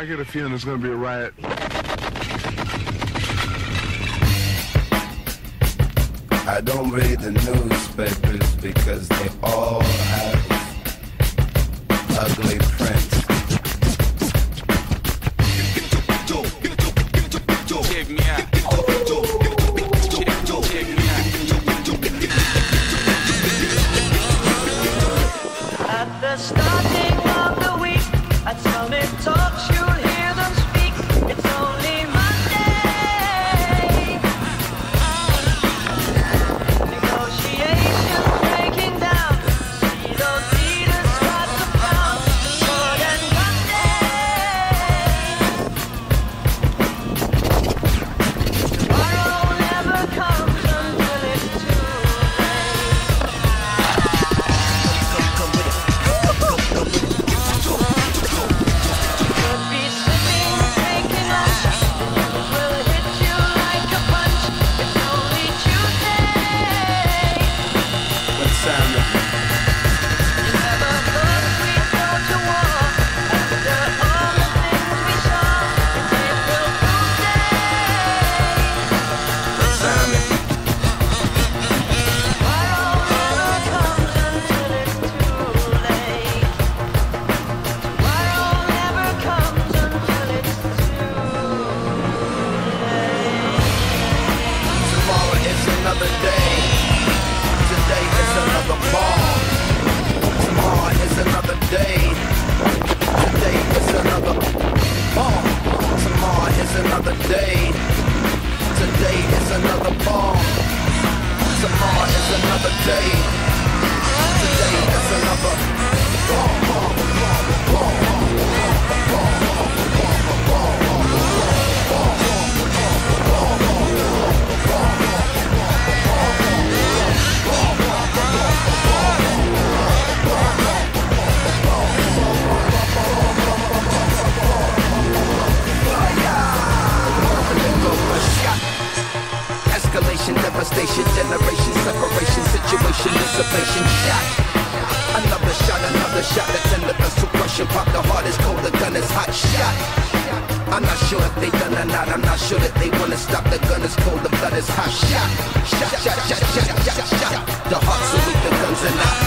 I get a feeling there's going to be a riot. I don't read the newspapers because they all have ugly prints. Check me out. At the starting of the week, at Summit Talks, you'll hear them speak. It's only Monday. Negotiations breaking down. See those leaders start to pound. More than Monday. Tomorrow never comes until it's too Could be slipping, taking off. Will hit you like a punch. It's only Tuesday. What sound? You never thought we'd go to war after all the things we saw. It's April Fool's Day. What sound? Tomorrow never comes until it's too late. Tomorrow never comes until it's too Tomorrow is another day. Today is another ball. Tomorrow is another day. Today is another ball. Tomorrow is another day. Today is another ball. Tomorrow is another day. Today is another escalation, devastation, generation, separation, situation, dissipation, shot. Another shot that's in the vessel crushing, pop the heart is cold, the gun is hot, shot. I'm not sure if they done or not, I'm not sure that they wanna stop, the gun is cold, the blood is hot, shot. Shot, shot, shot, shot, shot, shot. The heart salute, the guns are not